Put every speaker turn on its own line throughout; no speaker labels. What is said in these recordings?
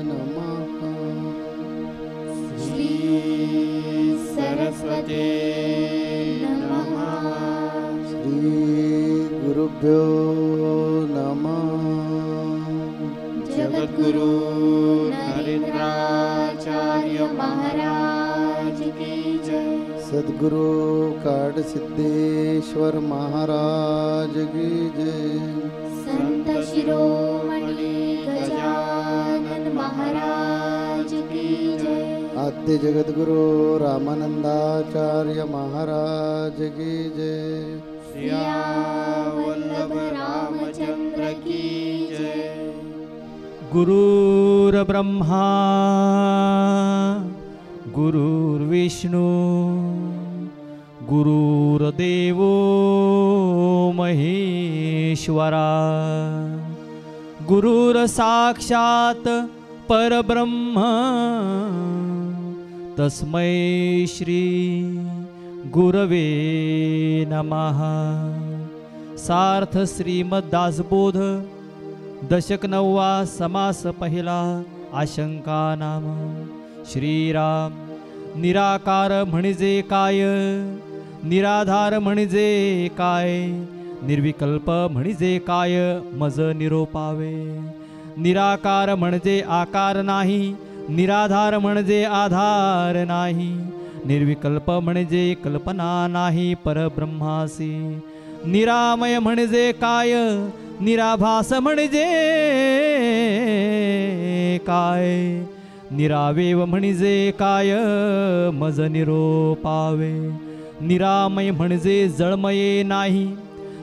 नमः।
श्री सरस्वती नमः।
श्री गुरुभ्यो नमः।
जगद्गुरु नरेंद्राचार्य महाराज की जय।
सद्गुरु काड सिद्धेश्वर महाराज की जय।
संत शिरोमणि गजानन महाराज की जय।
आद्य जगद्गुरु रामानंदाचार्य महाराज की जय।
सियावल्लभ रामचंद्र की जय।
गुरुर्ब्रह्मा गुरुर्विष्णू गुरुर्देवो महेश्वरा गुरुर्साक्षात् परब्रह्म तस्मै श्री गुरवे नमः। सार्थ श्रीमद्दासबोध दशक 9वा समास पहिला आशंका नाम। श्रीराम निराकार म्हणजे काय, निराधार म्हणजे काय, निर्विकल्प म्हणजे काय, मज निरोपावे। निराकार म्हणजे आकार नाही, निराधार म्हणजे आधार नाही, निर्विकल्प म्हणजे कल्पना नाही परब्रह्मासी। निरामय म्हणजे काय, निराभास म्हणजे काय, निरावेव म्हणजे काय, मज निरोपावे। निरामय म्हणजे जळमये नाही,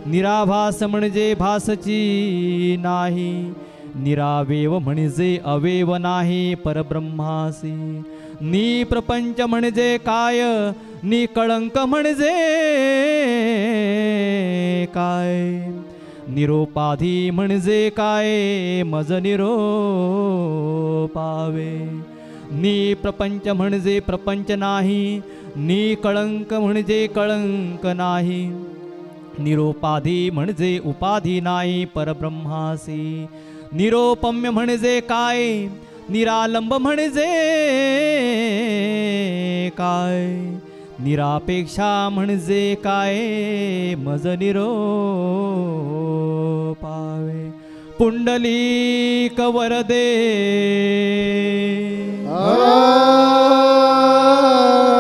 निराभास म्हणजे भासची नाही, निरावेव म्हणजे अवेव नाही परब्रह्मासी। निप्रपंच म्हणजे काय, निकळंक म्हणजे काय, निरोपाधी म्हणजे काय, मज निरोपावे। निप्रपंच म्हणजे प्रपंच नाही, निकळंक म्हणजे कळंक नाही, निरोपाधी म्हणजे उपाधी नाही परब्रह्मासी। निरोपम्य म्हणजे काय, निरालंब म्हणजे काय, निरापेक्षा म्हणजे काय, मज निरोपावे। पुंडलीक वरदे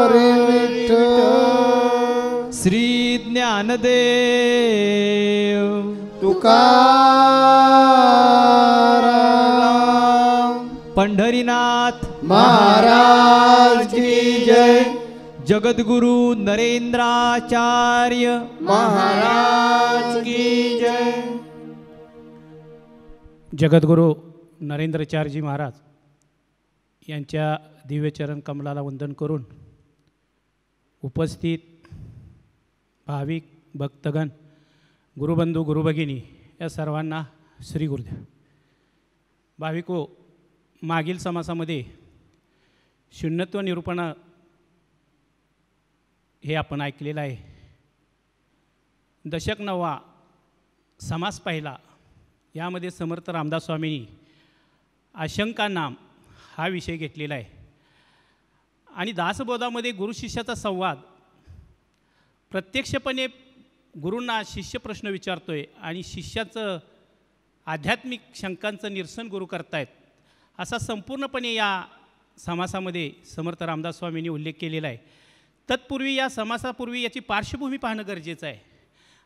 हरी विठ्ठल।
श्री ज्ञानदेव
तुकाराम
पंढरीनाथ
महाराज की जय।
जगद्गुरु नरेंद्राचार्य
महाराज की जय।
जगद्गुरु नरेंद्राचार्यजी महाराज यांच्या दिव्यचरण कमलाला वंदन करून उपस्थित भाविक भक्तगण, गुरुबंधू गुरुभगिनी या सर्वांना श्री गुरुदेव। भाविको, मागील समासामध्ये शून्यत्व निरूपण हे आपण ऐकलेलं आहे। दशक 9वा समास पहिला यामध्ये समर्थ रामदास स्वामींनी आशंका नाम हा विषय घेतलेला आहे। आणि दासबोधामध्ये गुरु शिष्याचा संवाद प्रत्यक्षपणे गुरूंना शिष्य प्रश्न विचारतोय आणि शिष्याचं आध्यात्मिक शंकांचं निरसन गुरु करतायत, असा संपूर्णपणे या समासामध्ये समर्थ रामदास स्वामींनी उल्लेख केलेला आहे। तत्पूर्वी या समासापूर्वी याची पार्श्वभूमी पाहणं गरजेचं आहे।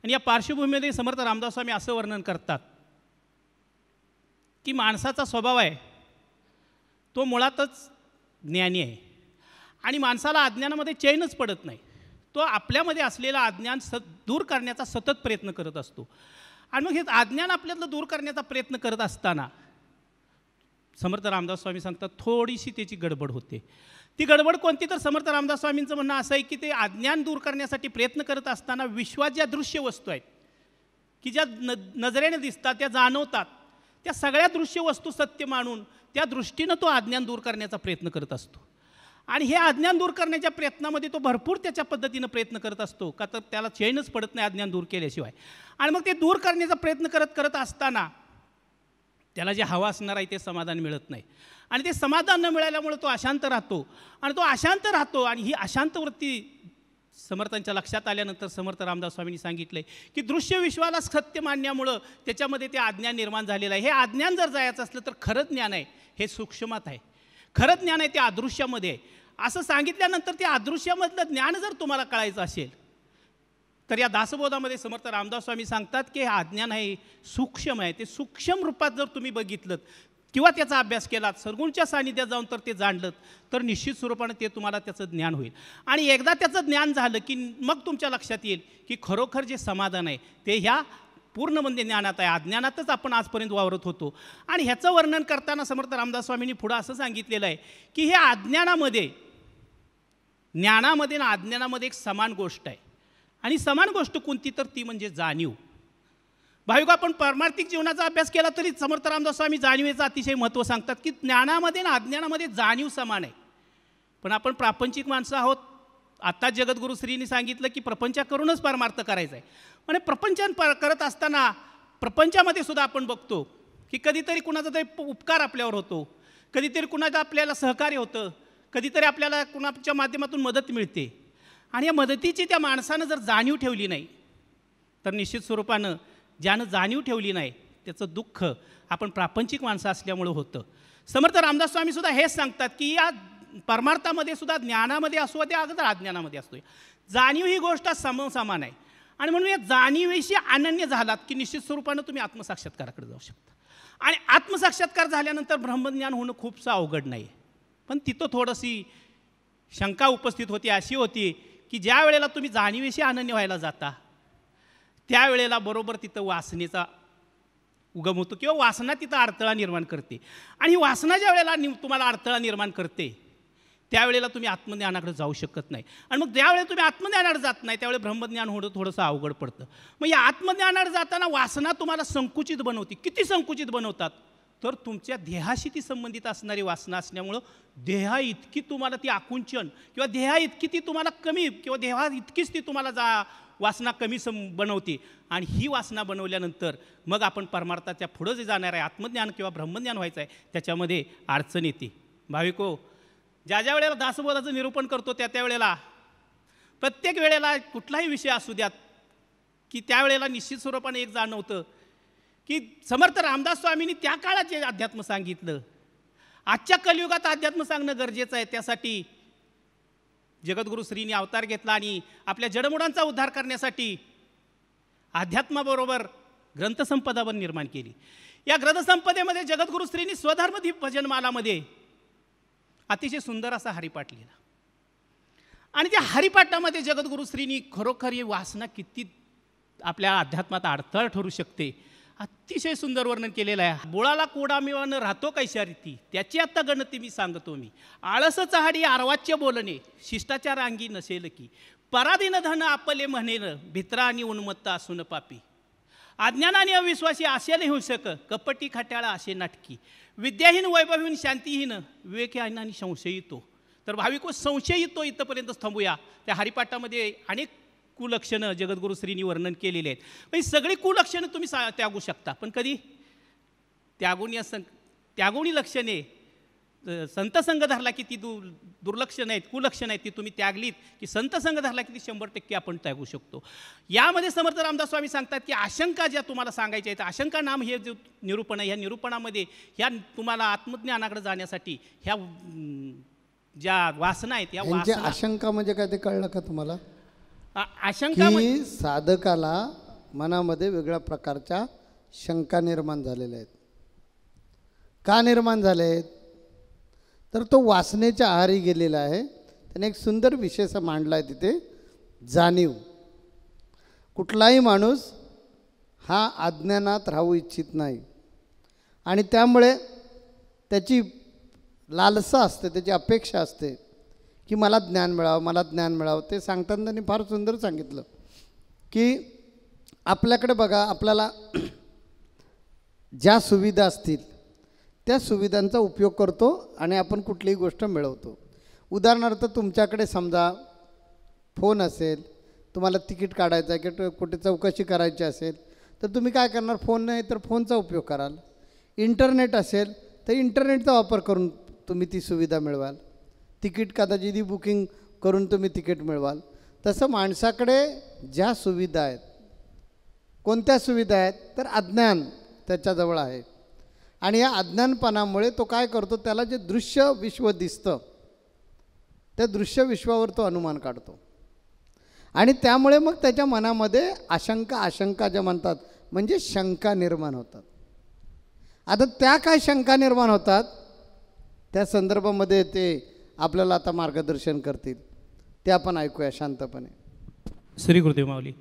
आणि या पार्श्वभूमीमध्ये समर्थ रामदास स्वामी असं वर्णन करतात की माणसाचा स्वभाव आहे तो मुळातच ज्ञानी आहे आणि माणसाला अज्ञानामध्ये चैनच पडत नाही। तो आपल्यामध्ये असलेला अज्ञान दूर करण्याचा सतत प्रयत्न करत असतो। आणि मग हे अज्ञान आपल्यातलं दूर करण्याचा प्रयत्न करत असताना समर्थ रामदास स्वामी सांगतात थोडीशी त्याची गडबड होते। ती गडबड कोणती, तर समर्थ रामदास स्वामींचं म्हणणं असं आहे की ते अज्ञान दूर करण्यासाठी प्रयत्न करत असताना विश्वात ज्या दृश्य वस्तू आहेत की ज्या नजरेने दिसतात, त्या जाणवतात, त्या सगळ्या दृश्य वस्तू सत्य मानून त्या दृष्टीनं तो अज्ञान दूर करण्याचा प्रयत्न करत असतो। आणि हे अज्ञान दूर करण्याच्या प्रयत्नामध्ये तो भरपूर त्याच्या पद्धतीनं प्रयत्न करत असतो, का तर त्याला चैनच पडत नाही अज्ञान दूर केल्याशिवाय। आणि मग ते दूर करण्याचा प्रयत्न करत असताना त्याला जे हवं असणार आहे ते समाधान मिळत नाही आणि ते समाधान न मिळाल्यामुळे तो अशांत राहतो आणि तो अशांत राहतो आणि ही अशांत वृत्ती समर्थांच्या लक्षात आल्यानंतर समर्थ रामदास स्वामींनी सांगितलं आहे की दृश्य विश्वाला सत्य मानण्यामुळं त्याच्यामध्ये ते अज्ञान निर्माण झालेलं आहे. हे अज्ञान जर जायचं असलं तर खरं ज्ञान आहे हे सूक्ष्मात आहे, खरं ज्ञान आहे ते अदृश्यामध्ये आहे. असं सांगितल्यानंतर ते अदृश्यामधलं ज्ञान जर तुम्हाला कळायचं असेल तर या दासबोधामध्ये समर्थ रामदास स्वामी सांगतात की हे अज्ञान आहे सूक्ष्म आहे. ते सूक्ष्म रूपात जर तुम्ही बघितलं किंवा त्याचा अभ्यास केलात, सद्गुरूंच्या सानिध्यात जाऊन तर ते जाणलं तर निश्चित स्वरूपानं ते तुम्हाला त्याचं ज्ञान होईल. आणि एकदा त्याचं ज्ञान झालं की मग तुमच्या लक्षात येईल की खरोखर जे समाधान आहे ते ह्या पूर्ण म्हणजे ज्ञानात आहे. अज्ञानातच आपण आजपर्यंत वावरत होतो. आणि ह्याचं वर्णन करताना समर्थ रामदास स्वामींनी पुढं असं सांगितलेलं आहे की हे अज्ञानामध्ये ज्ञानामध्ये ना अज्ञानामध्ये एक समान गोष्ट आहे आणि समान गोष्ट कोणती तर ती म्हणजे जाणीव. भाविक आपण पारमार्थिक जीवनाचा अभ्यास केला तरी समर्थ रामदास स्वामी जाणीवेचं अतिशय महत्त्व सांगतात की ज्ञानामध्ये ना अज्ञानामध्ये जाणीव समान आहे. पण आपण प्रापंचिक माणसं आहोत. आत्ताच जगद्गुरू श्रींनी सांगितलं की प्रपंच करूनच परमार्थ करायचा आहे. म्हणजे प्रपंचन करत असताना प्रपंचामध्ये सुद्धा आपण बघतो की कधीतरी कुणाचा तरी उपकार आपल्यावर होतो, कधीतरी कुणाचं आपल्याला सहकार्य होतं, कधीतरी आपल्याला कुणाच्या माध्यमातून मदत मिळते. आणि या मदतीची त्या माणसानं जर जाणीव ठेवली नाही तर निश्चित स्वरूपानं ज्यानं जाणीव ठेवली नाही त्याचं दुःख आपण प्रापंचिक माणसं असल्यामुळं होतं. समर्थ रामदास स्वामीसुद्धा हेच सांगतात की या परमार्थामध्ये सुद्धा ज्ञानामध्ये असो त्या अगोदर अज्ञानामध्ये असतो जाणीव ही गोष्ट समान आहे. आणि म्हणून या जाणीवेशी अनन्य झालात की निश्चित स्वरूपानं तुम्ही आत्मसाक्षात्काराकडे जाऊ शकता. आणि आत्मसाक्षात्कार झाल्यानंतर ब्रह्मज्ञान होणं खूपसं अवघड नाही. पण तिथं थोडीशी शंका उपस्थित होती, अशी होती की ज्या वेळेला तुम्ही जाणीवेशी अनन्य व्हायला जाता त्यावेळेला बरोबर तिथं वासनेचा उगम होतो किंवा वासना तिथं अडथळा निर्माण करते. आणि ही वासना ज्या वेळेला तुम्हाला अडथळा निर्माण करते त्यावेळेला तुम्ही आत्मज्ञानाकडे जाऊ शकत नाही. आणि मग ज्यावेळेला तुम्ही आत्मज्ञानाकडे जात नाही त्यावेळेला ब्रह्मज्ञान होणं थोडंसं अवघड पडतं. मग या आत्मज्ञानाकडे जाताना वासना तुम्हाला संकुचित बनवते. किती संकुचित बनवतात तर तुमच्या देहाशी ती संबंधित असणारी वासना असल्यामुळं देहा इतकी तुम्हाला ती आकुंचन किंवा देहा इतकी ती तुम्हाला कमी किंवा देहा इतकीच ती तुम्हाला वासना कमी बनवते. आणि ही वासना बनवल्यानंतर मग आपण परमार्थाच्या पुढं जे जाणार आहे आत्मज्ञान किंवा ब्रह्मज्ञान व्हायचं आहे त्याच्यामध्ये अडचण येते. भाविको, ज्या ज्या वेळेला दासबोधाचं निरूपण करतो त्या वेळेला प्रत्येक वेळेला कुठलाही विषय असू द्यात की त्यावेळेला निश्चित स्वरूपाने एक जाणवतं की समर्थ रामदास स्वामींनी त्या काळात जे अध्यात्म सांगितलं आजच्या कलियुगात अध्यात्म सांगणं गरजेचं आहे. त्यासाठी जगद्गुरू श्रींनी अवतार घेतला आणि आपल्या जडमुडांचा उद्धार करण्यासाठी अध्यात्माबरोबर ग्रंथसंपदा पण निर्माण केली. या ग्रंथसंपदेमध्ये जगद्गुरू श्रींनी स्वधर्मदीप भजनमालामध्ये अतिशय सुंदर असा हरिपाठ लिहिला. आणि त्या हरिपाठामध्ये जगद्गुरू श्रींनी खरोखर ही वासना किती आपल्या अध्यात्मात अडथळा ठरू शकते अतिशय सुंदर वर्णन केलेलं आहे. बोळाला कोडामिवानं राहतो कैशा रीती त्याची आत्ता गणती मी सांगतो मी. आळस चहाडी आरवाच्य बोलणे शिष्टाचार अंगी नसेल की पराधीन धन आपले म्हणेन भित्रा आणि उन्मत्त असून पापी अज्ञानाने अविश्वासी असेल हिंसक कपटी खट्याळा असे नाटकी विद्याहीन वैभवहीन शांतीहीन विवेकहीन आणि संशयितो. तर भाविको संशयितो इथंपर्यंतच थांबूया. त्या हरिपाठामध्ये अनेक कुलक्षणं जगद्गुरू श्रींनी वर्णन केलेले आहेत. ही सगळी कुलक्षणं तुम्ही त्यागू शकता. पण कधी त्यागुणी लक्षणे संत संघ धरला की ती दुर्लक्षण आहेत कुलक्षण आहेत ती तुम्ही त्यागलीत की संत संघ धरला की ती 100% आपण त्यागू शकतो. यामध्ये समर्थ रामदास स्वामी सांगतात की आशंका ज्या तुम्हाला सांगायच्या आहेत आशंका नाम हे जे निरूपण आहे ह्या निरूपणामध्ये ह्या तुम्हाला आत्मज्ञानाकडे जाण्यासाठी ह्या ज्या वासना आहेत या वासना
आशंका म्हणजे काय ते कळलं का तुम्हाला?
आशंका
की साधकाला मनामध्ये वेगळ्या प्रकारच्या शंका निर्माण झालेल्या आहेत. का निर्माण झाले आहेत तर तो वासनेच्या आहारी गेलेला आहे. त्याने एक सुंदर विषय मांडला आहे तिथे जाणीव. कुठलाही माणूस हा अज्ञानात राहू इच्छित नाही आणि त्यामुळे त्याची लालसा असते त्याची अपेक्षा असते की मला ज्ञान मिळावं मला ज्ञान मिळावं. ते सांगताना त्यांनी फार सुंदर सांगितलं की आपल्याकडे बघा आपल्याला ज्या सुविधा असतील त्या सुविधांचा उपयोग करतो आणि आपण कुठलीही गोष्ट मिळवतो. उदाहरणार्थ तुमच्याकडे समजा फोन असेल तुम्हाला तिकीट काढायचं आहे की कुठे चौकशी करायची असेल तर तुम्ही काय करणार फोन नाही तर फोनचा उपयोग कराल इंटरनेट असेल तर इंटरनेटचा वापर करून तुम्ही ती सुविधा मिळवाल. तिकीट कदाचित बुकिंग करून तुम्ही तिकीट मिळवाल. तसं माणसाकडे ज्या सुविधा आहेत, कोणत्या सुविधा आहेत तर अज्ञान त्याच्याजवळ आहे. आणि या अज्ञानपणामुळे तो काय करतो, त्याला जे दृश्य विश्व दिसतं त्या दृश्य विश्वावर तो अनुमान काढतो. आणि त्यामुळे मग त्याच्या मनामध्ये आशंका ज्या म्हणतात म्हणजे शंका निर्माण होतात. आता त्या काय शंका निर्माण होतात त्या संदर्भामध्ये ते आपल्याला आता मार्गदर्शन करतील, ते आपण ऐकूया शांतपणे.
श्री गुरुदेव माऊली.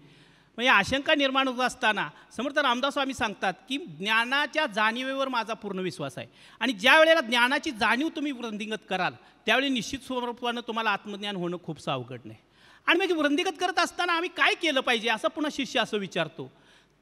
म्हणजे आशंका निर्माण होत असताना समर्थ रामदास स्वामी सांगतात की ज्ञानाच्या जाणीवेवर माझा पूर्ण विश्वास आहे. आणि ज्या वेळेला ज्ञानाची जाणीव तुम्ही वृद्धिंगत कराल त्यावेळी निश्चित स्वरूपानं तुम्हाला आत्मज्ञान होणं खूपसं अवघड नाही. आणि मग वृद्धिंगत करत असताना आम्ही काय केलं पाहिजे असं पुन्हा शिष्य असं विचारतो.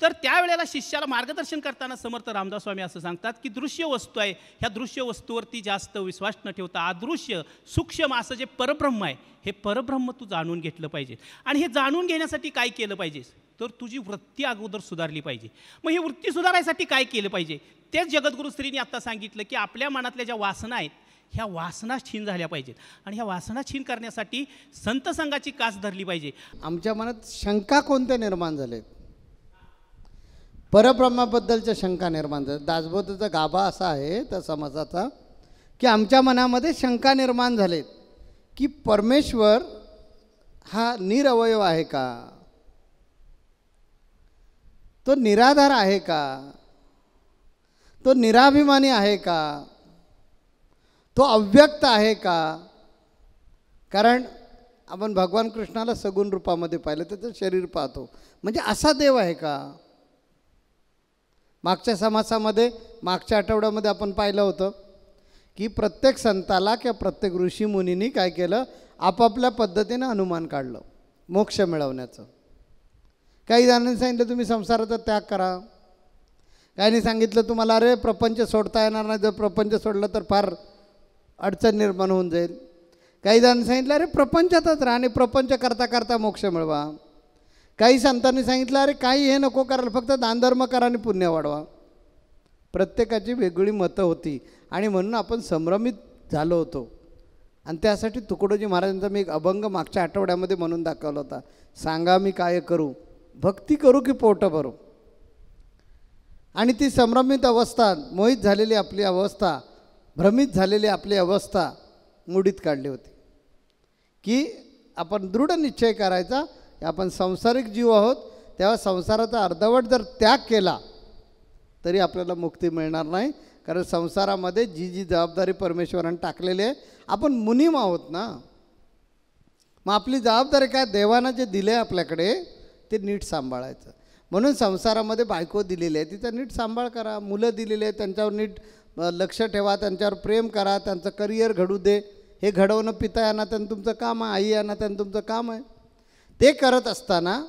तर त्यावेळेला शिष्याला मार्गदर्शन करताना समर्थ रामदास स्वामी असं सांगतात की दृश्य वस्तू आहे, ह्या दृश्य वस्तूवरती जास्त विश्वास न ठेवता अदृश्य सूक्ष्म असं जे परब्रह्म आहे हे परब्रह्म तू जाणून घेतलं पाहिजे. आणि हे जाणून घेण्यासाठी काय केलं पाहिजे तर तुझी वृत्ती अगोदर सुधारली पाहिजे. मग ही वृत्ती सुधारायसाठी काय केलं पाहिजे तेच जगद्गुरुश्रींनी आत्ता सांगितलं की आपल्या मनातल्या ज्या वासना आहेत ह्या वासना छीन झाल्या पाहिजेत. आणि ह्या वासना छीन करण्यासाठी संत संघाची कास धरली पाहिजे.
आमच्या मनात शंका कोणत्या निर्माण झालेत, परब्रह्माबद्दलच्या शंका निर्माण झाल्या. दासबोधचा गाभा असा आहे त्या समाजाचा की आमच्या मनामध्ये शंका निर्माण झालेत की परमेश्वर हा निरवयव आहे का, तो निराधार आहे का, तो निराभिमानी आहे का, तो अव्यक्त आहे का. कारण आपण भगवान कृष्णाला सगुण रूपामध्ये पाहिलं, त्याचं शरीर पाहतो, म्हणजे असा देव आहे का. मागच्या समासामध्ये मागच्या आठवड्यामध्ये आपण पाहिलं होतं की प्रत्येक संताला किंवा प्रत्येक ऋषीमुनींनी काय केलं, आपापल्या पद्धतीनं अनुमान काढलं मोक्ष मिळवण्याचं. काही जणांनी सांगितलं तुम्ही संसाराचा त्याग करा, काहींनी सांगितलं तुम्हाला अरे प्रपंच सोडता येणार नाही, जर प्रपंच सोडलं तर फार अडचण निर्माण होऊन जाईल. काही जणांनी सांगितलं अरे प्रपंचातच राहा आणि प्रपंच करता करता मोक्ष मिळवा. काही संतांनी सांगितलं अरे काही हे नको करायला, फक्त दानधर्म करा आणि पुण्य वाढवा. प्रत्येकाची वेगळी मतं होती आणि म्हणून आपण संभ्रमित झालो होतो. आणि त्यासाठी तुकडोजी महाराजांचा मी एक अभंग मागच्या आठवड्यामध्ये म्हणून दाखवला होता, सांगा मी काय करू, भक्ती करू की पोट भरू. आणि ती संभ्रमित अवस्था, मोहित झालेली आपली अवस्था, भ्रमित झालेली आपली अवस्था मुडीत काढली होती की आपण दृढ निश्चय करायचा की आपण संसारिक जीव आहोत. तेव्हा संसाराचा अर्धवट जर त्याग केला तरी आपल्याला मुक्ती मिळणार नाही. कारण संसारामध्ये जी जी जबाबदारी परमेश्वराने टाकलेली आहे, आपण मुनीम आहोत ना, मग आपली जबाबदारी काय, देवानं जे दिले आपल्याकडे ते नीट सांभाळायचं. म्हणून संसारामध्ये बायको दिलेली आहे तिचा नीट सांभाळ करा, मुलं दिलेले आहेत त्यांच्यावर नीट लक्ष ठेवा, त्यांच्यावर प्रेम करा, त्यांचं करिअर घडू दे. हे घडवणं पिता यांना त्यांनी तुमचं काम आहे, आई यांना त्यांनी तुमचं काम आहे. ते करत असताना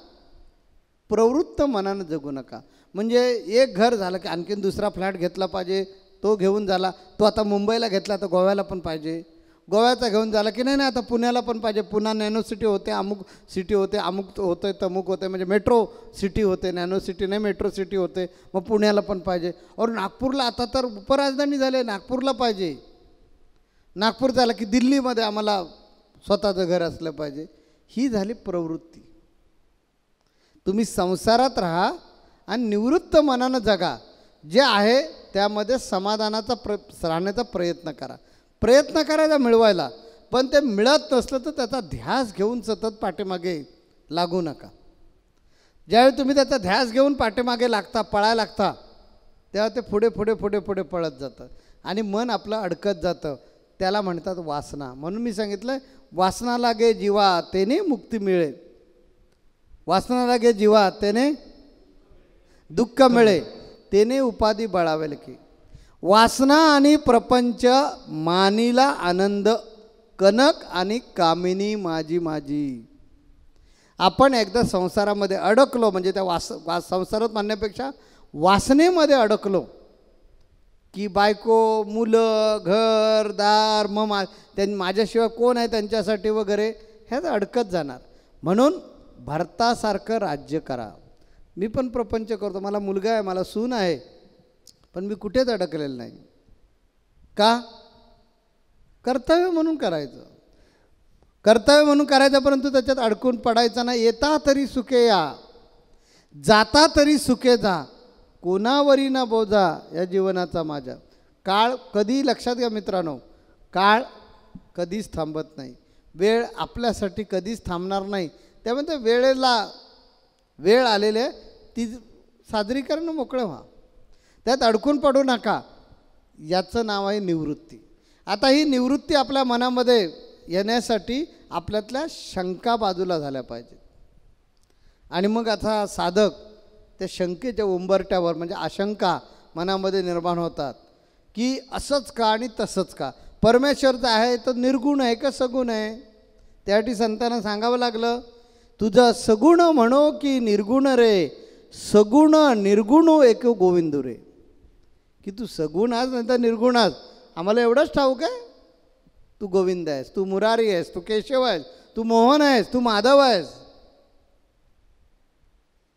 प्रवृत्त मनानं जगू नका. म्हणजे एक घर झालं की आणखीन दुसरा फ्लॅट घेतला पाहिजे, तो घेऊन झाला, तो आता मुंबईला घेतला तर गोव्याला पण पाहिजे, गोव्याचा घेऊन झाला की नाही आता पुण्याला पण पाहिजे, पुन्हा नॅनो सिटी होते, अमुक सिटी होते, अमुक होतं तमुक होते, म्हणजे मेट्रो सिटी होते, नॅनो सिटी नाही मेट्रो सिटी होते, मग पुण्याला पण पाहिजे. और नागपूरला आता तर उपराजधानी झाले, नागपूरला पाहिजे. नागपूर झालं की दिल्लीमध्ये आम्हाला स्वतःचं घर असलं पाहिजे. ही झाली प्रवृत्ती. तुम्ही संसारात राहा आणि निवृत्त मनानं जगा. जे आहे त्यामध्ये समाधानाचा राहण्याचा प्रयत्न करा. प्रयत्न करायचा मिळवायला, पण ते मिळत नसलं तर त्याचा ध्यास घेऊन सतत पाठीमागे लागू नका. ज्यावेळी तुम्ही त्याचा ध्यास घेऊन पाठीमागे लागता, पळायला लागता, तेव्हा ते पुढे पुढे पुढे पुढे पळत जातं आणि मन आपलं अडकत जातं. त्याला म्हणतात वासना. म्हणून मी सांगितलं वासना लागे जीवा तेने मुक्ती मिळे, वासना लागे जीवा तेने दुःख मिळे, तेने उपाधी बळावेल की. वासना आणि प्रपंच मानीला आनंद, कनक आणि कामिनी माझी माझी. आपण एकदा संसारामध्ये अडकलो म्हणजे त्या संसारात म्हणण्यापेक्षा वासनेमध्ये अडकलो की बायको, मुलं, घर दार, मग त्यांनी माझ्याशिवाय कोण आहे त्यांच्यासाठी वगैरे, ह्यात अडकत जाणार. म्हणून भारतासारखं राज्य करा. मी पण प्रपंच करतो, मला मुलगा आहे, मला सून आहे, पण मी कुठेच अडकलेलं नाही. का? कर्तव्य म्हणून करायचं, कर्तव्य म्हणून करायचं, परंतु त्याच्यात अडकून पडायचं नाही. येता तरी सुखे या, जाता तरी सुखे जा, कोणावरी ना बोजा या जीवनाचा माझ्या. काळ कधी लक्षात घ्या मित्रांनो, काळ कधीच थांबत नाही, वेळ आपल्यासाठी कधीच थांबणार नाही. त्यामुळे वेळेला वेळ आलेली आहे ती साजरी करणं, मोकळं व्हा, त्यात अडकून पडू नका. याचं नाव आहे निवृत्ती. आता ही निवृत्ती आपल्या मनामध्ये येण्यासाठी आपल्यातल्या शंका बाजूला झाल्या पाहिजेत. आणि मग आता साधक त्या शंकेच्या उंबरट्यावर म्हणजे आशंका मनामध्ये निर्माण होतात की असंच का आणि तसंच का, परमेश्वर तर आहे तर निर्गुण आहे का सगुण आहे. त्यासाठी संतांना सांगावं लागलं, तुझं सगुण म्हणो की निर्गुण रे, सगुण निर्गुण एक गोविंद रे. की तू सगुण आज नाही तर निर्गुण आज, आम्हाला एवढंच ठाऊक आहे, तू गोविंद आहेस, तू मुरारी आहेस, तू केशव आहेस, तू मोहन आहेस, तू माधव आहेस,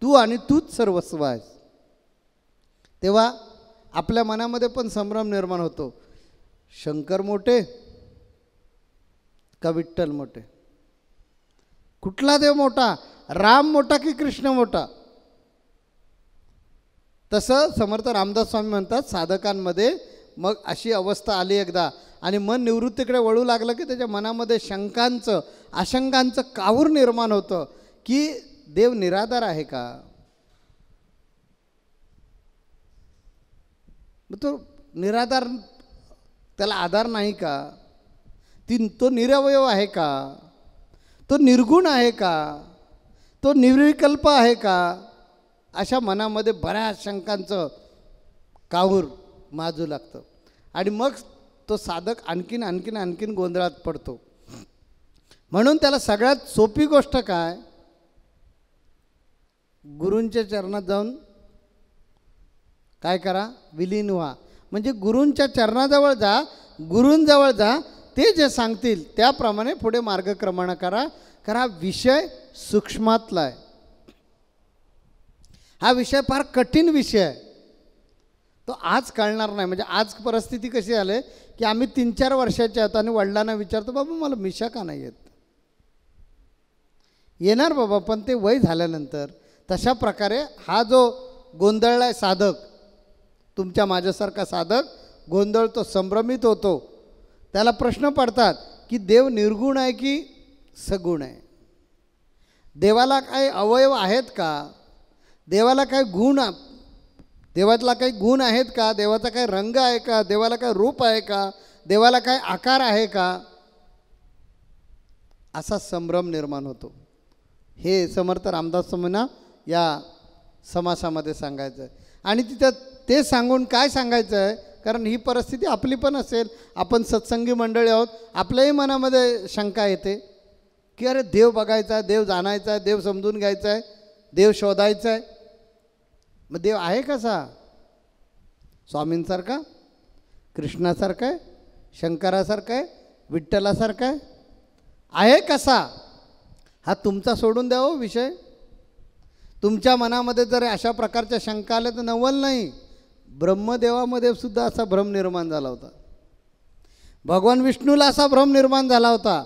तू आणि तूच सर्वस्व आहेस. तेव्हा आपल्या मनामध्ये पण संभ्रम निर्माण होतो, शंकर मोठे का विठ्ठल मोठे, कुठला देव मोठा, राम मोठा की कृष्ण मोठा. तसं समर्थ रामदास स्वामी म्हणतात, साधकांमध्ये मग अशी अवस्था आली एकदा आणि मन निवृत्तीकडे वळू लागलं की त्याच्या मनामध्ये शंकांचं आशंकांचं काहूर निर्माण होतं की देव निराधार आहे का, तो निराधार, त्याला आधार नाही का, तो निरवयव आहे का, तो निर्गुण आहे का, तो निर्विकल्प आहे का. अशा मनामध्ये बऱ्याच शंकांचं काहूर माजू लागतं आणि मग तो साधक आणखीन आणखीन आणखीन गोंधळात पडतो. म्हणून त्याला सगळ्यात सोपी गोष्ट काय, गुरूंच्या चरणात जाऊन काय करा, विलीन व्हा. म्हणजे गुरूंच्या चरणाजवळ जा, गुरूंजवळ जा, ते जे सांगतील त्याप्रमाणे पुढे मार्गक्रमण करा. कारण हा विषय सूक्ष्मातला आहे, हा विषय फार कठीण विषय आहे, तो आज कळणार नाही. म्हणजे आज परिस्थिती कशी झाली की आम्ही 3-4 वर्षाचे आहोत आणि वडिलांना विचारतो, बाबा मला मिशा का नाही येत. येणार बाबा, पण ते वय झाल्यानंतर. तशा प्रकारे हा जो गोंधळला आहे साधक, तुमच्या माझ्यासारखा साधक गोंधळतो, संभ्रमित होतो. त्याला प्रश्न पडतात की देव निर्गुण आहे की सगुण आहे, देवाला काही अवयव आहेत का, देवाला काही गुण, देवातला काही गुण आहेत का, देवाचा काही रंग आहे का, देवाला काही रूप आहे का, देवाला काही आकार आहे का, असा संभ्रम निर्माण होतो. हे समर्थ रामदास स्वामींना या समासामध्ये सांगायचं आहे. आणि तिथं ते सांगून काय सांगायचं आहे, कारण ही परिस्थिती आपली पण असेल, आपण सत्संगी मंडळी आहोत, आपल्याही मनामध्ये शंका येते की अरे देव बघायचा आहे, देव जाणायचा आहे, देव समजून घ्यायचा आहे, देव शोधायचा आहे. मग देव आहे कसा, स्वामींसारखा, कृष्णासारखा आहे, शंकरासारखा आहे, विठ्ठलासारखा आहे कसा, हा तुमचा सोडून द्यावो विषय. तुमच्या मनामध्ये जर अशा प्रकारच्या शंका आल्या तर नवल नाही, ब्रह्मदेवामध्ये सुद्धा असा भ्रम निर्माण झाला होता, भगवान विष्णूला असा भ्रम निर्माण झाला होता.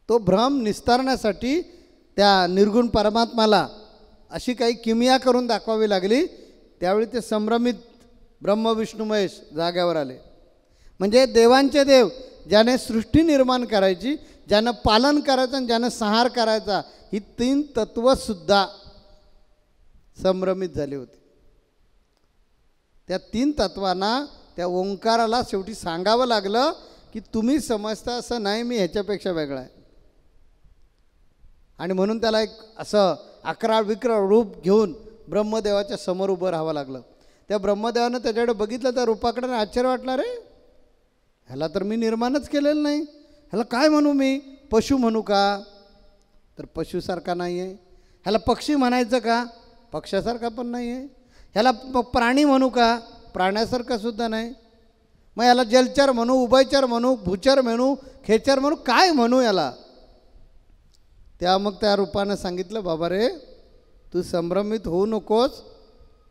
तो भ्रम निस्तारण्यासाठी त्या निर्गुण परमात्माला अशी काही किमया करून दाखवावी लागली. त्यावेळी ते संभ्रमित ब्रह्म विष्णू महेश जाग्यावर आले. म्हणजे देवांचे देव, ज्याने सृष्टी निर्माण करायची, ज्यानं पालन करायचं आणि ज्यानं संहार करायचा, ही 3 तत्वसुद्धा संभ्रमित झाली होती. त्या 3 तत्वांना, त्या ओंकाराला शेवटी सांगावं लागलं की तुम्ही समजता असं नाही, मी ह्याच्यापेक्षा वेगळा आहे. आणि म्हणून त्याला एक असं अकराळ विक्राळ रूप घेऊन ब्रह्मदेवाच्या समोर उभं राहावं लागलं. त्या ब्रह्मदेवानं त्याच्याकडे बघितलं, त्या रूपाकडे आश्चर्य वाटलं, रे ह्याला तर मी निर्माणच केलेलं नाही, ह्याला काय म्हणू, मी पशु म्हणू का, तर पशुसारखा नाही आहे. ह्याला पक्षी म्हणायचं का, पक्षासारखा पण नाही आहे. ह्याला प्राणी म्हणू का, प्राण्यासारखा सुद्धा नाही. मग याला जलचर म्हणू, उभयचर म्हणू, भूचर म्हणू, खेचर म्हणू, काय म्हणू याला. मग त्या रूपानं सांगितलं, बाबा रे तू संभ्रमित होऊ नकोस,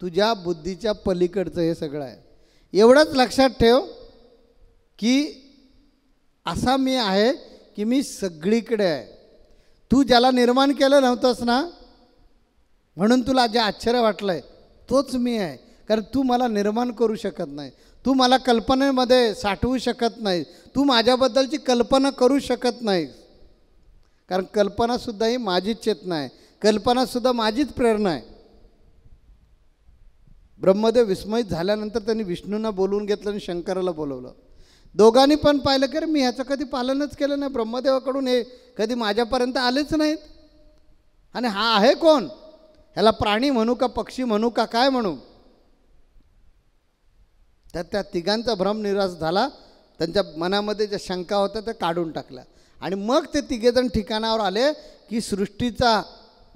तुझ्या बुद्धीच्या पलीकडचं हे सगळं आहे। एवढंच लक्षात ठेव की असा मी आहे की मी सगळीकडे आहे। तू ज्याला निर्माण केलं नव्हतंस ना, म्हणून तुला जे आश्चर्य वाटलं आहे तोच मी आहे। कारण तू मला निर्माण करू शकत नाही, तू मला कल्पनेमध्ये साठवू शकत नाही, तू माझ्याबद्दलची कल्पना करू शकत नाही। कारण कल्पनासुद्धा ही माझीच चेतना आहे, कल्पनासुद्धा माझीच प्रेरणा आहे। ब्रह्मदेव विस्मयित झाल्यानंतर त्यांनी विष्णूंना बोलवून घेतलं आणि शंकराला बोलवलं। दोघांनी पण पाहिलं की मी ह्याचं कधी पालनच केलं नाही, ब्रह्मदेवाकडून हे कधी माझ्यापर्यंत आलेच नाहीत, आणि हा आहे कोण? ह्याला प्राणी म्हणू का, पक्षी म्हणू का, काय म्हणू? तर त्या तिघांचा भ्रम निराश झाला, त्यांच्या मनामध्ये ज्या शंका होत्या त्या काढून टाकल्या, आणि मग ते तिघेजण ठिकाणावर आले की सृष्टीचा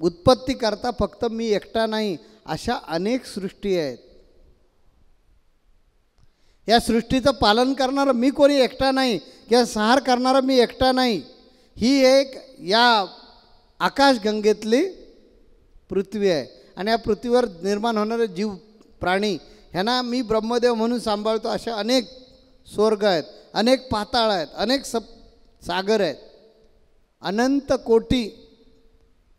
उत्पत्ती करता फक्त मी एकटा नाही, अशा अनेक सृष्टी आहेत। या सृष्टीचं पालन करणारा मी कोणी एकटा नाही, किंवा संहार करणारा मी एकटा नाही। ही एक या आकाशगंगेतली पृथ्वी आहे, आणि या पृथ्वीवर निर्माण होणारे जीव प्राणी ह्यांना मी ब्रह्मदेव म्हणून सांभाळतो। अशा अनेक स्वर्ग आहेत, अनेक पाताळ आहेत, अनेक सागर आहेत, अनंत कोटी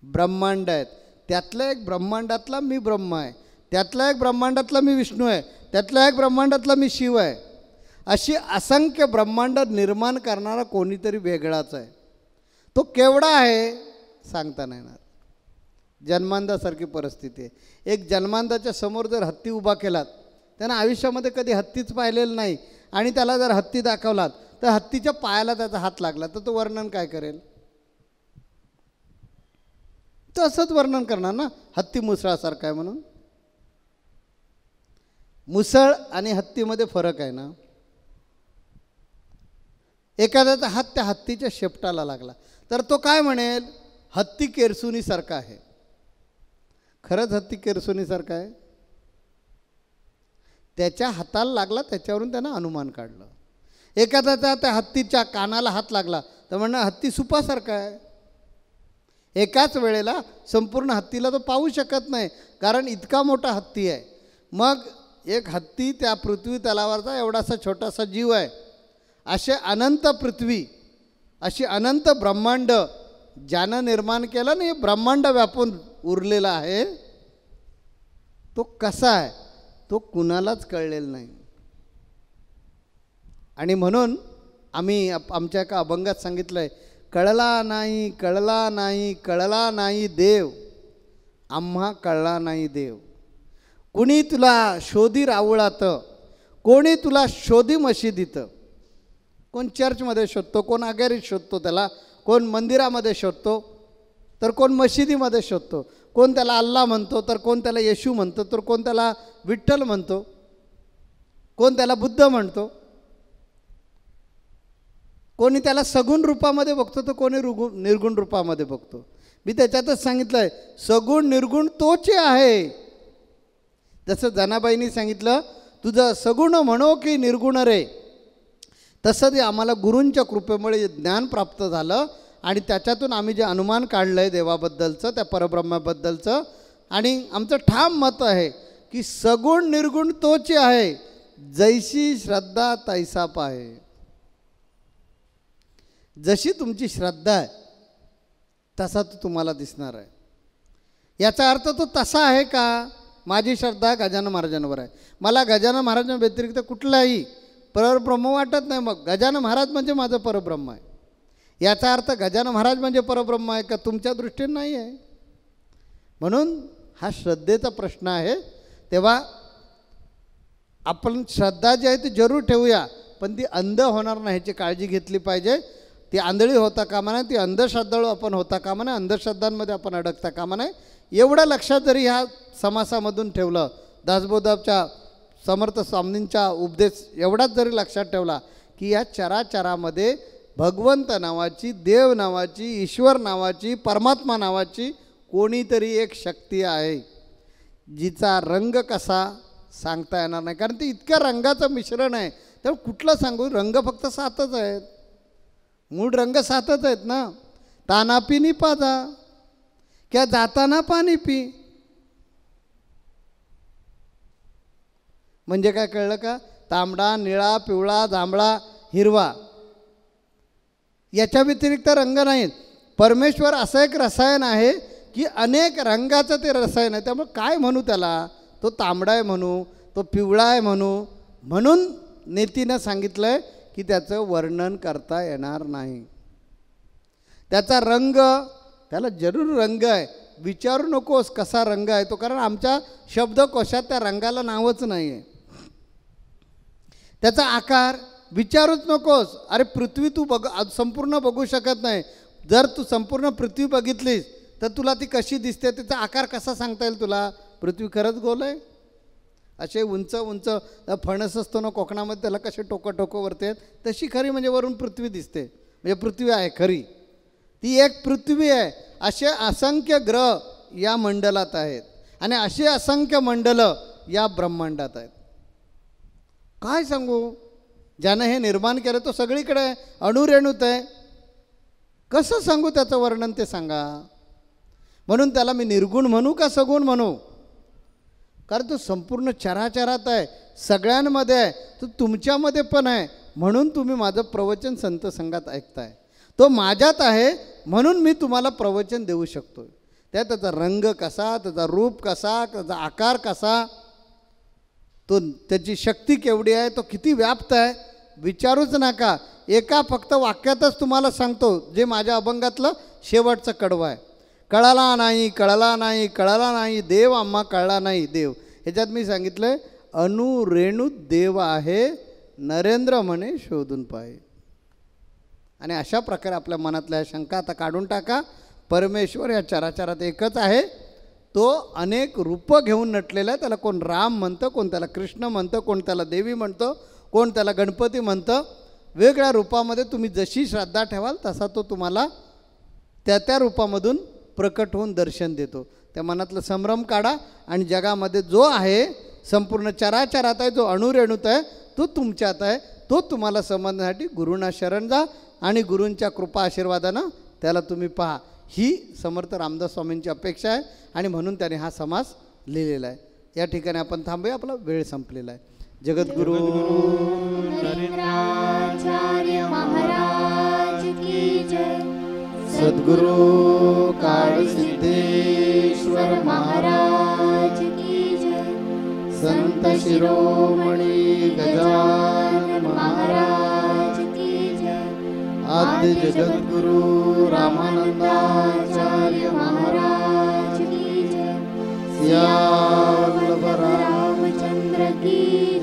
ब्रह्मांड आहेत। त्यातल्या एक ब्रह्मांडातला मी ब्रह्म आहे, त्यातल्या एक ब्रह्मांडातला मी विष्णू आहे, त्यातल्या एक ब्रह्मांडातला मी शिव आहे। अशी असंख्य ब्रह्मांड निर्माण करणारा कोणीतरी वेगळाच आहे। तो केवढा आहे सांगता नाही येणार। जन्मांधासारखी परिस्थिती आहे। एक जन्मांधाच्या समोर जर हत्ती उभा केलात, त्यानं आयुष्यामध्ये कधी हत्तीच पाहिलेलं नाही, आणि त्याला जर हत्ती दाखवलात तर हत्तीच्या पायाला त्याचा हात लागला तर तो वर्णन काय करेल? तो असंच वर्णन करणार ना, हत्ती मुसळासारखा आहे म्हणून। मुसळ आणि हत्तीमध्ये फरक आहे ना। एखाद्याचा हात त्या हत्तीच्या शेपटाला लागला तर तो काय म्हणेल? हत्ती केरसुनीसारखा आहे। खरंच हत्ती केरसुनीसारखा आहे? त्याच्या हाताला लागला, त्याच्यावरून त्यानं अनुमान काढलं। एखाद्याचा त्या हत्तीच्या कानाला हात लागला तर म्हणणं हत्ती सुपासारखा आहे। एकाच वेळेला संपूर्ण हत्तीला तो पाहू शकत नाही, कारण इतका मोठा हत्ती आहे। मग एक हत्ती त्या पृथ्वी तलावरचा एवढासा छोटासा जीव आहे। असे अनंत पृथ्वी, अशी अनंत ब्रह्मांड ज्यानं निर्माण केलं ना, हे ब्रह्मांड व्यापून उरलेला आहे, तो कसा आहे तो कुणालाच कळलेला नाही। आणि म्हणून आम्ही आमच्या एका अभंगात सांगितलं आहे, कळला नाही, कळला नाही, कळला नाही देव, आम्हा कळला नाही देव। कुणी तुला शोधी रावळात, कोणी तुला शोधी मशिदीत। कोण चर्चमध्ये शोधतो, कोण अगेरीत शोधतो त्याला, कोण मंदिरामध्ये शोधतो, तर कोण मशिदीमध्ये शोधतो, कोण त्याला अल्ला म्हणतो, तर कोण त्याला येशू म्हणतो, तर कोण त्याला विठ्ठल म्हणतो, कोण त्याला बुद्ध म्हणतो, कोणी त्याला सगुण रूपामध्ये बघतो, तर कोणी निर्गुण रूपामध्ये बघतो। मी त्याच्यातच सांगितलं आहे, सगुण निर्गुण तोच आहे। जसं जनाबाईंनी सांगितलं, तुझं सगुण म्हणो की निर्गुण रे, तसं ते आम्हाला गुरूंच्या कृपेमुळे ज्ञान प्राप्त झालं, आणि त्याच्यातून आम्ही जे अनुमान काढलं आहे देवाबद्दलचं, त्या परब्रह्माबद्दलचं, आणि आमचं ठाम मत आहे की सगुण निर्गुण तोच आहे, जैसी श्रद्धा तैसा पाहे। जशी तुमची श्रद्धा आहे तसा तो तुम्हाला दिसणार आहे। याचा अर्थ तो तसा आहे का? माझी श्रद्धा गजानन महाराजांवर आहे, मला गजानन महाराजां व्यतिरिक्त कुठलाही परब्रह्म वाटत नाही, मग गजानन महाराज म्हणजे माझं परब्रह्म आहे। याचा अर्थ गजानन महाराज म्हणजे परब्रह्म आहे का? तुमच्या दृष्टीने नाही आहे। म्हणून हा श्रद्धेचा प्रश्न आहे। तेव्हा आपण श्रद्धा जी आहे ती जरूर ठेवूया, पण ती अंध होणार नाही ह्याची काळजी घेतली पाहिजे। ती आंधळी होता कामा नये, ती अंधश्रद्धाळू आपण होता कामा नये, अंधश्रद्धांमध्ये आपण अडकता कामा नये। एवढं लक्षात जरी ह्या समासामधून ठेवलं, दासबोधाच्या समर्थ स्वामींचा उपदेश एवढाच जरी लक्षात ठेवला की या चराचरामध्ये भगवंत नावाची, देव नावाची, ईश्वर नावाची, परमात्मा नावाची कोणीतरी एक शक्ती आहे, जिचा रंग कसा सांगता येणार नाही, कारण ते इतक्या रंगाचं मिश्रण आहे। त्यामुळे कुठलं सांगू? रंग फक्त 7च आहेत, मूळ रंग 7च आहेत ना। ताना पिनी पाजा, क्या जाताना पाणी पी, म्हणजे काय कळलं का? तांबडा, निळा, पिवळा, जांभळा, हिरवा, याच्या व्यतिरिक्त रंग नाहीत. परमेश्वर असं एक रसायन आहे की अनेक रंगाचं ते रसायन आहे. त्यामुळे काय म्हणू त्याला? तो तांबडा आहे म्हणू, तो पिवळा आहे म्हणू, म्हणून नेतीनं सांगितलं आहे की त्याचं वर्णन करता येणार नाही. त्याचा रंग, त्याला जरूर रंग आहे, विचारू नकोस कसा रंग आहे तो, कारण आमच्या शब्दकोशात त्या रंगाला नावच नाही आहे. त्याचा आकार विचारूच नकोस. अरे पृथ्वी तू संपूर्ण बघू शकत नाही. जर तू संपूर्ण पृथ्वी बघितलीस तर तुला ती कशी दिसते, त्याचा आकार कसा सांगता येईल तुला? पृथ्वी खरंच गोल आहे? असे उंच उंच फणस असतो ना कोकणामध्ये, त्याला कसे टोकं वरते, तशी खरी म्हणजे वरून पृथ्वी दिसते, म्हणजे पृथ्वी आहे खरी, ती एक पृथ्वी आहे. असे असंख्य ग्रह या मंडलात आहेत आणि असे असंख्य मंडलं या ब्रह्मांडात आहेत. काय सांगू? ज्यानं हे निर्माण केलं तो सगळीकडे आहे, अणुरेणूत आहे. कसं सांगू त्याचं वर्णन ते सांगा. म्हणून त्याला मी निर्गुण म्हणू का सगुण म्हणू? कारण तो संपूर्ण चराचरात आहे, सगळ्यांमध्ये आहे, तो तुमच्यामध्ये पण आहे. म्हणून तुम्ही माझं प्रवचन संत संघात ऐकताय. तो माझ्यात आहे म्हणून मी तुम्हाला प्रवचन देऊ शकतो. त्याचा रंग कसा, त्याचा रूप कसा, त्याचा आकार कसा, तो त्याची शक्ती केवढी आहे, तो किती व्याप्त आहे, विचारूच नका. एका फक्त वाक्यातच तुम्हाला सांगतो, जे माझ्या अभंगातलं शेवटचं कडवं आहे. कळाला नाही, कळाला नाही, कळाला नाही देव, आम्हा कळला नाही देव. ह्याच्यात मी सांगितलं आहे अणुरेणूत देव आहे, नरेंद्र म्हणे शोधून पाहे. आणि अशा प्रकारे आपल्या मनातल्या शंका आता काढून टाका. परमेश्वर या चराचरात एकच आहे. तो अनेक रूपं घेऊन नटलेला आहे. त्याला कोण राम म्हणतं, कोण त्याला कृष्ण म्हणतं, कोण त्याला देवी म्हणतं, कोण त्याला गणपती म्हणतं. वेगळ्या रूपामध्ये तुम्ही जशी श्रद्धा ठेवाल तसा तो तुम्हाला त्या रूपामधून प्रकट होऊन दर्शन देतो. त्या मनातलं संभ्रम काढा आणि जगामध्ये जो आहे संपूर्ण चराचरात आहे, जो अणुरेणूत आहे, तो तुमच्यात आहे. तो तुम्हाला समजण्यासाठी गुरुना शरण जा आणि गुरूंच्या कृपा आशीर्वादानं त्याला तुम्ही पहा. ही समर्थ रामदास स्वामींची अपेक्षा आहे आणि म्हणून त्याने हा समास लिहिलेला आहे. या ठिकाणी आपण थांबूया, आपला वेळ संपलेला आहे. जगद्गुरु
नरेंद्राचार्य महाराज की जय.
सद्गुरु
सिद्धेश्वर महाराज की जय.
संत शिरोमणी गजानन महाराज
की जय.
आद्य जगद्गुरु रामानंदाचार्य
महाराज की जय.
सियावल्लभ
रामचंद्र की